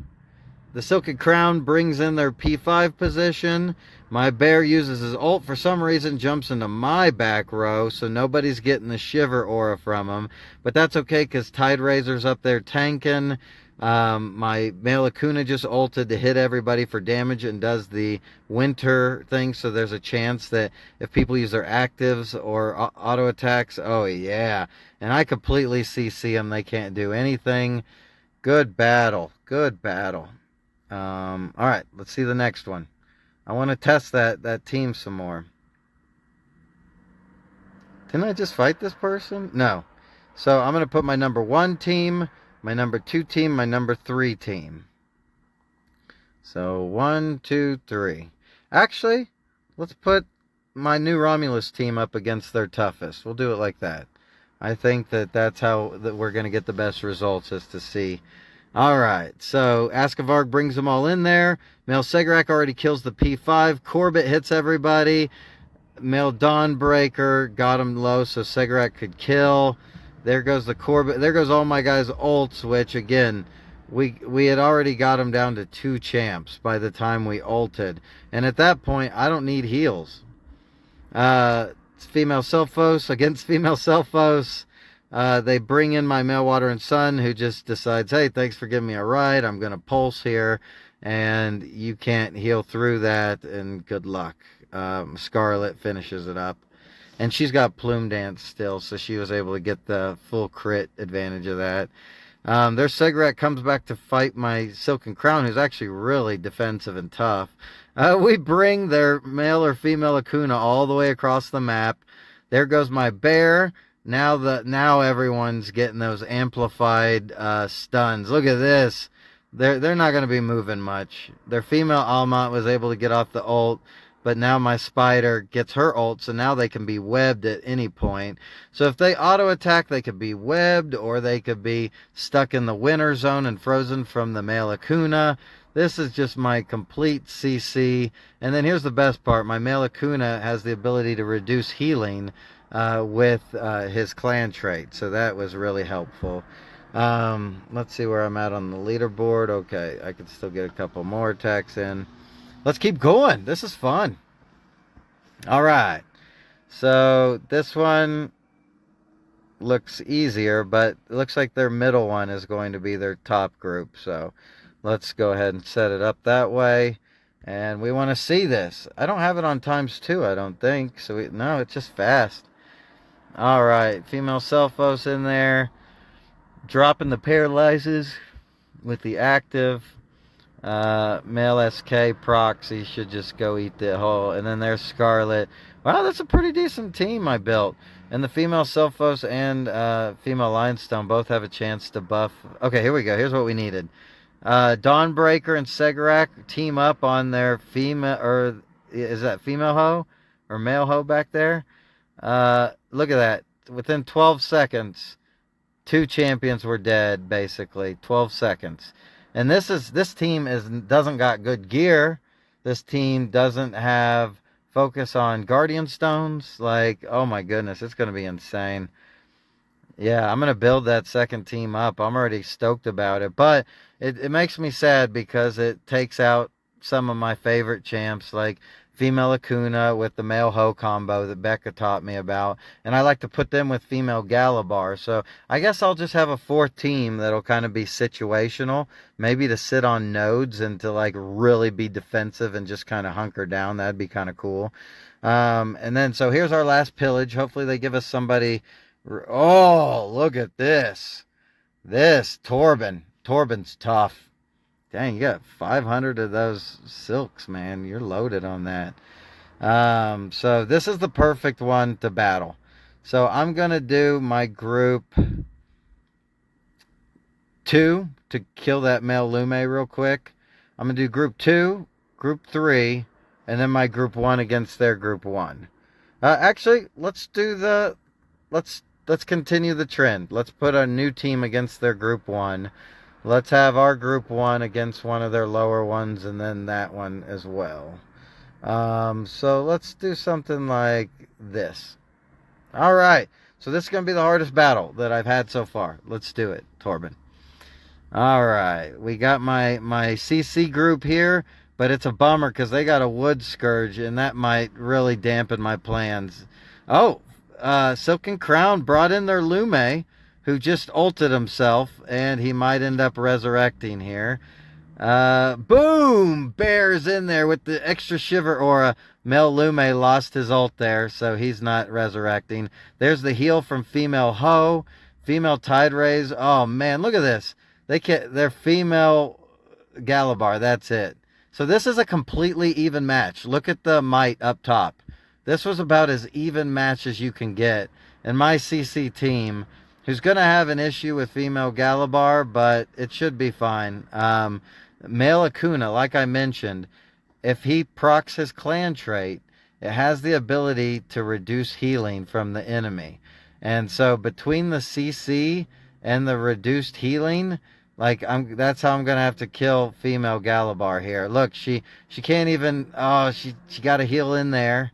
The Silken Crown brings in their P5 position. My bear uses his ult for some reason, jumps into my back row, so nobody's getting the Shiver aura from him. But that's okay, because Tide Razor's up there tanking. My male Akuna just ulted to hit everybody for damage and does the winter thing, so there's a chance that if people use their actives or auto attacks, oh yeah. And I completely CC them, they can't do anything. Good battle, good battle. Alright, let's see the next one. I want to test that team some more. Didn't I just fight this person? No. So I'm going to put my number 1 team, my number 2 team, my number 3 team. So 1, 2, 3. Actually, let's put my new Romulus team up against their toughest. We'll do it like that. I think that's how that we're going to get the best results, is to see. All right, so Askavarg brings them all in there. Male Segarak already kills the P5. Corbett hits everybody. Male Dawnbreaker got him low so Segarak could kill. There goes the Corbett. There goes all my guys' ults, which, again, we had already got them down to 2 champs by the time we ulted. And at that point, I don't need heals. It's female Selphos against female Selphos. They bring in my male Water and Sun, who just decides, hey, thanks for giving me a ride. I'm going to pulse here. And you can't heal through that, and good luck. Scarlet finishes it up. And she's got Plume Dance still, so she was able to get the full crit advantage of that. Their Segarak comes back to fight my Silken Crown, who's actually really defensive and tough. We bring their male or female Akuna all the way across the map. There goes my bear. Now everyone's getting those amplified stuns. Look at this. They're not going to be moving much. Their female Almont was able to get off the ult, but now my spider gets her ult, so now they can be webbed at any point. So if they auto-attack, they could be webbed, or they could be stuck in the winter zone and frozen from the male Akuna. This is just my complete CC. And then here's the best part. My male Akuna has the ability to reduce healing with his clan trait, so that was really helpful. Let's see where I'm at on the leaderboard. Okay, I can still get a couple more attacks in. Let's keep going. This is fun. All right. So this one looks easier, but it looks like their middle one is going to be their top group. So let's go ahead and set it up that way. And we want to see this. I don't have it on ×2, I don't think. So no, it's just fast. All right. Female Selphos in there. Dropping the paralyzes with the active. Male SK proxy should just go eat the whole. And then there's Scarlet. Wow, that's a pretty decent team I built. And the female Selphos and female Limestone both have a chance to buff. Okay, here we go. Here's what we needed. Dawnbreaker and Segarak team up on their female, or is that female hoe or male hoe back there? Look at that. Within 12 seconds, 2 champions were dead, basically. 12 seconds. And this team doesn't got good gear. This team doesn't have focus on Guardian Stones. Like, oh my goodness, it's going to be insane. Yeah, I'm going to build that second team up. I'm already stoked about it. But it makes me sad because it takes out some of my favorite champs, like female Akuna with the male Ho combo that Becca taught me about. And I like to put them with female Galabar. So I guess I'll just have a 4th team that'll kind of be situational. Maybe to sit on nodes and to like really be defensive and just kind of hunker down. That'd be kind of cool. And then, so here's our last pillage. Hopefully they give us somebody. Oh, look at this. This Torben. Torben's tough. Dang, you got 500 of those silks, man. You're loaded on that. So this is the perfect one to battle. So I'm going to do my group 2 to kill that male Lume real quick. I'm going to do group 2, group 3, and then my group 1 against their group 1. Actually, let's continue the trend. Let's put a new team against their group 1. Let's have our group 1 against one of their lower ones, and then that one as well. So let's do something like this. All right. So this is going to be the hardest battle that I've had so far. Let's do it, Torben. All right. We got my CC group here, but it's a bummer because they got a Wood Scourge, and that might really dampen my plans. Oh, Silken Crown brought in their Lume, who just ulted himself, and he might end up resurrecting here. Boom! Bear's in there with the extra shiver aura. Mel Lume lost his ult there, so he's not resurrecting. There's the heal from female Ho. Female Tide Rays. Oh, man, look at this. They're female Galabar. That's it. So this is a completely even match. Look at the might up top. This was about as even match as you can get. And my CC team, who's going to have an issue with female Galabar, but it should be fine. Male Akuna, like I mentioned, if he procs his clan trait, it has the ability to reduce healing from the enemy. And so between the CC and the reduced healing, like that's how I'm gonna have to kill female Galabar here. Look, she can't even. Oh, she got a heal in there.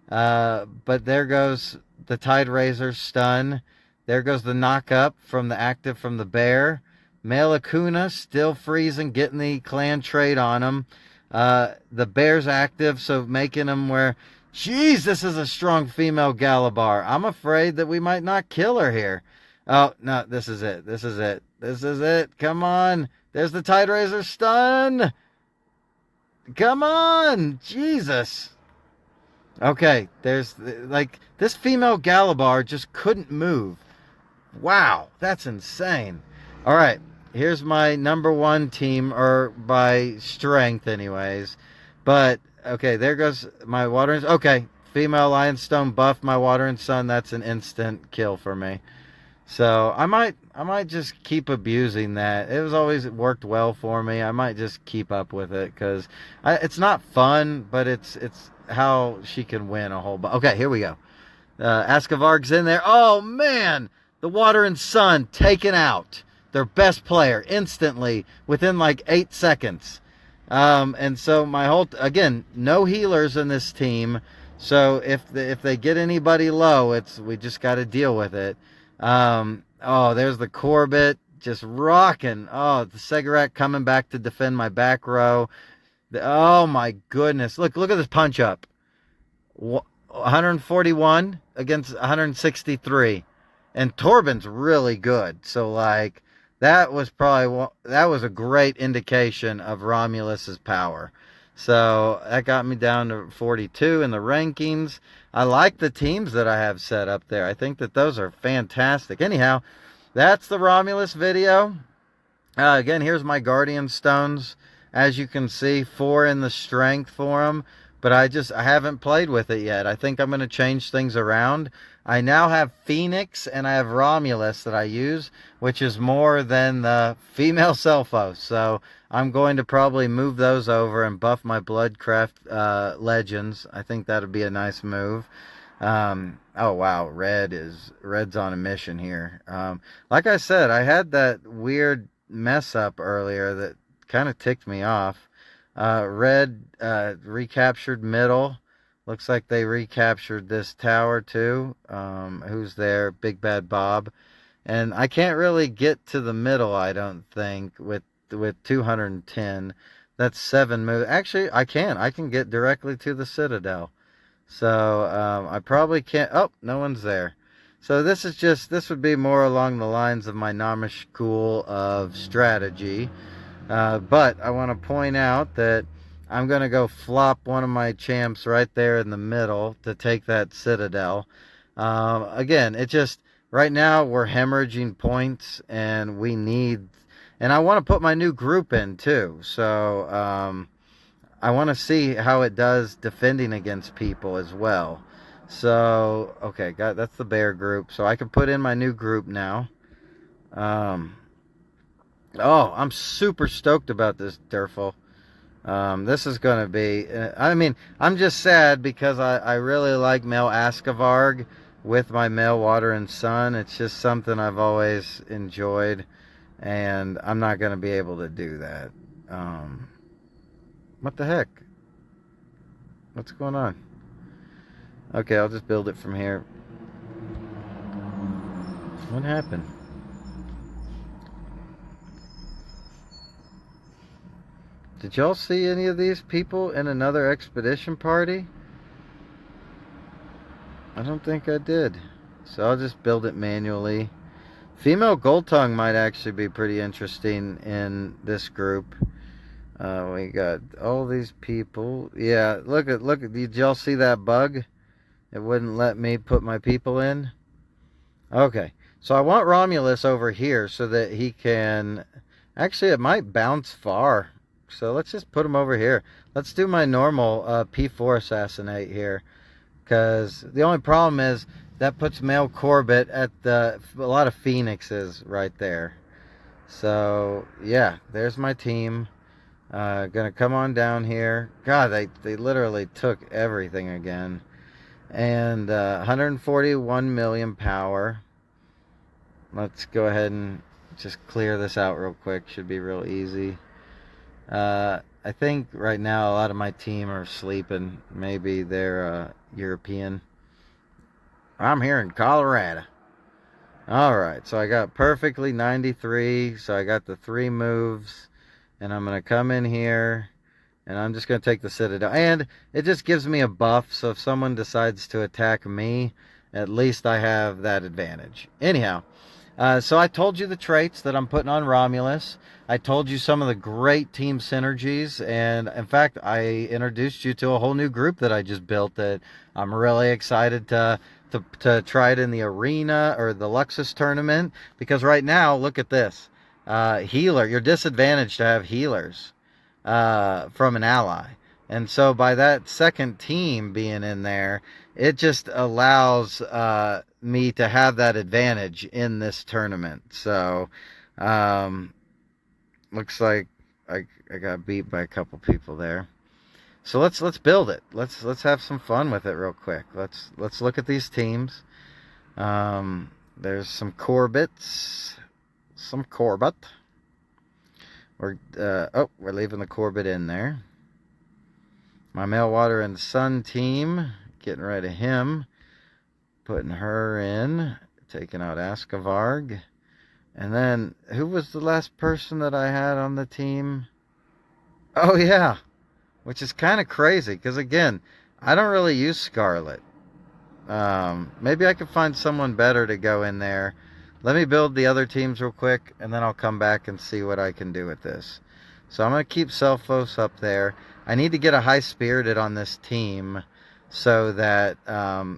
But there goes the Tide Razor stun. There goes the knock up from the active from the bear. Male Akuna still freezing, getting the clan trait on him. The bear's active, so making him where, jeez, this is a strong female Galabar. I'm afraid that we might not kill her here. Oh, no, this is it. This is it. This is it. Come on. There's the Tide Razor stun. Come on. Jesus. Okay, there's, like, this female Galabar just couldn't move. Wow, that's insane. All right, here's my number one team, or by strength anyways. But, okay, there goes my Water and... Okay, female Lionstone buff my Water and Sun. That's an instant kill for me. So I might just keep abusing that. It was always worked well for me. I might just keep up with it because it's not fun, but it's how she can win a whole bunch. Okay, here we go. Askavarg's in there. Oh man, the Water and Sun taken out. Their best player instantly within like 8 seconds. And so my whole again, no healers in this team. So if they get anybody low, we just got to deal with it. Oh, there's the Corbett just rocking. Oh, the Segarak coming back to defend my back row. Oh my goodness. Look at this punch up. 141 against 163. And Torben's really good. So like that was a great indication of Romulus's power. So that got me down to 42 in the rankings. I like the teams that I have set up there. I think that those are fantastic. Anyhow, that's the Romulus video. Again, here's my Guardian Stones. As you can see, 4 in the strength for them. But I haven't played with it yet. I think I'm going to change things around. I now have Phoenix and I have Romulus that I use, which is more than the female Selphos. So I'm going to probably move those over and buff my Bloodcraft Legends. I think that would be a nice move. Oh wow, Red's on a mission here. Like I said, I had that weird mess up earlier that kind of ticked me off. Red recaptured middle. Looks like they recaptured this tower too. Who's there? Big Bad Bob. And I can't really get to the middle, I don't think, with 210. That's 7 moves. Actually, I can. I can get directly to the Citadel. So I probably can't. Oh, no one's there. So this would be more along the lines of my Nomish school of strategy. But I want to point out that I'm going to go flop one of my champs right there in the middle to take that Citadel. Again, right now we're hemorrhaging points and we need, and I want to put my new group in too. So I want to see how it does defending against people as well. So, okay, that's the bear group. So I can put in my new group now. Oh, I'm super stoked about this, Durfel. This is going to be... I mean, I'm just sad because I really like male Askavarg with my male Water and Sun. It's just something I've always enjoyed, and I'm not going to be able to do that. What the heck? What's going on? Okay, I'll just build it from here. What happened? Did y'all see any of these people in another expedition party? I don't think I did. So I'll just build it manually. Female Gold Tongue might actually be pretty interesting in this group. We got all these people. Yeah, look at, did y'all see that bug? It wouldn't let me put my people in. Okay, so I want Romulus over here so that he can... Actually, it might bounce far. So let's just put him over here. Let's do my normal P4 assassinate here. Because the only problem is that puts male Corbett at a lot of Phoenixes right there. So, yeah, there's my team. Gonna come on down here. God, they literally took everything again. And 141 million power. Let's go ahead and just clear this out real quick. Should be real easy. I think right now a lot of my team are sleeping. Maybe they're European. I'm here in Colorado. Alright, so I got perfectly 93. So I got the 3 moves. And I'm going to come in here. And I'm just going to take the Citadel. And it just gives me a buff. So if someone decides to attack me, at least I have that advantage. Anyhow. So I told you the traits that I'm putting on Romulus. I told you some of the great team synergies. And in fact, I introduced you to a whole new group that I just built that I'm really excited to try it in the arena or the Luxus tournament. Because right now, look at this. Healer. You're disadvantaged to have healers from an ally. And so by that second team being in there, it just allows me to have that advantage in this tournament. So looks like I got beat by a couple people there. So let's build it. Let's have some fun with it real quick. Let's look at these teams. There's some Corbets. Some Corbett. We're leaving the Corbett in there. My Meltwater and Sun team, getting rid of him, putting her in, taking out Askavarg. And then, who was the last person that I had on the team? Oh, yeah, which is kind of crazy, because again, I don't really use Scarlet. Maybe I could find someone better to go in there. Let me build the other teams real quick, and then I'll come back and see what I can do with this. So I'm going to keep Selphos up there. I need to get a high-spirited on this team so that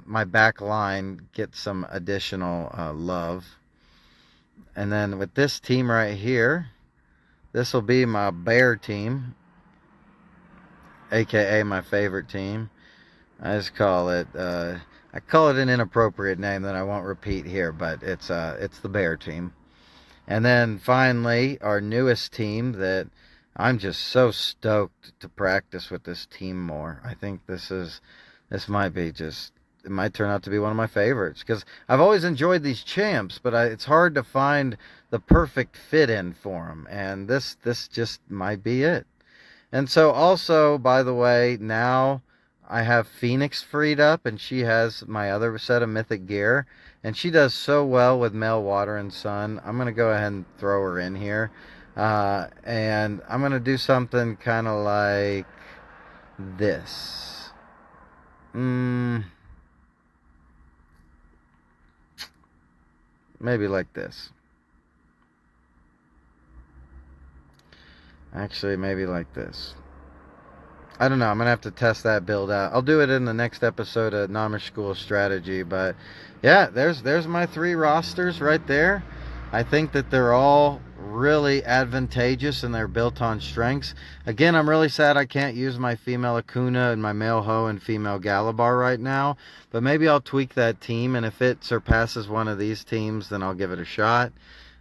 my back line gets some additional love. And then with this team right here, this will be my bear team, a.k.a. my favorite team. I just call it... I call it an inappropriate name that I won't repeat here, but it's the bear team. And then finally, our newest team that I'm just so stoked to practice with this team more. I think this might be just, it might turn out to be one of my favorites, because I've always enjoyed these champs, but it's hard to find the perfect fit in for them, and this just might be it. And so also, by the way, now I have Phoenix freed up, and she has my other set of mythic gear, and she does so well with Meltwater and Sun. I'm going to go ahead and throw her in here. And I'm going to do something kind of like this. Maybe like this. Actually, maybe like this. I don't know. I'm going to have to test that build out. I'll do it in the next episode of Nomish School Strategy. But yeah, there's my 3 rosters right there. I think that they're all really advantageous and they're built on strengths. Again, I'm really sad I can't use my female Akuna and my male Ho and female Galabar right now. But maybe I'll tweak that team, and if it surpasses one of these teams, then I'll give it a shot.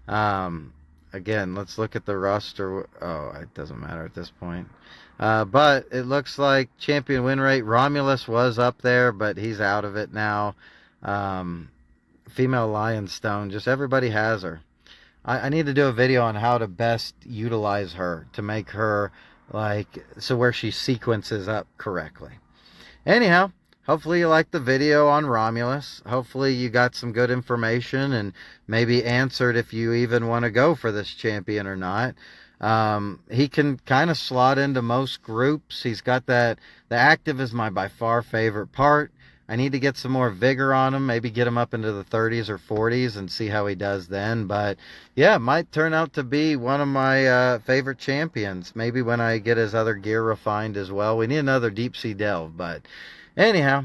Again, let's look at the roster. Oh, it doesn't matter at this point. But it looks like champion win rate, Romulus was up there, but he's out of it now. Female Lionstone, just everybody has her. I need to do a video on how to best utilize her to make her like, so where she sequences up correctly. Anyhow, hopefully you liked the video on Romulus. Hopefully you got some good information and maybe answered if you even want to go for this champion or not. He can kind of slot into most groups. He's got that, the active is my by far favorite part. I need to get some more vigor on him, maybe get him up into the 30s or 40s and see how he does then. But yeah, might turn out to be one of my favorite champions. Maybe when I get his other gear refined as well. We need another deep sea delve. But anyhow,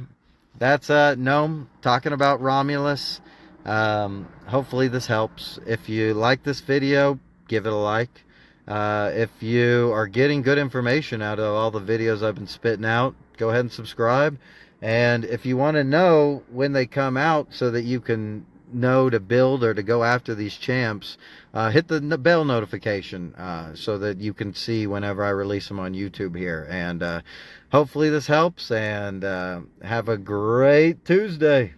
that's Gnome talking about Romulus. Hopefully this helps. If you like this video, give it a like. If you are getting good information out of all the videos I've been spitting out, go ahead and subscribe. And if you want to know when they come out so that you can know to build or to go after these champs, hit the bell notification so that you can see whenever I release them on YouTube here. And hopefully this helps, and have a great Tuesday.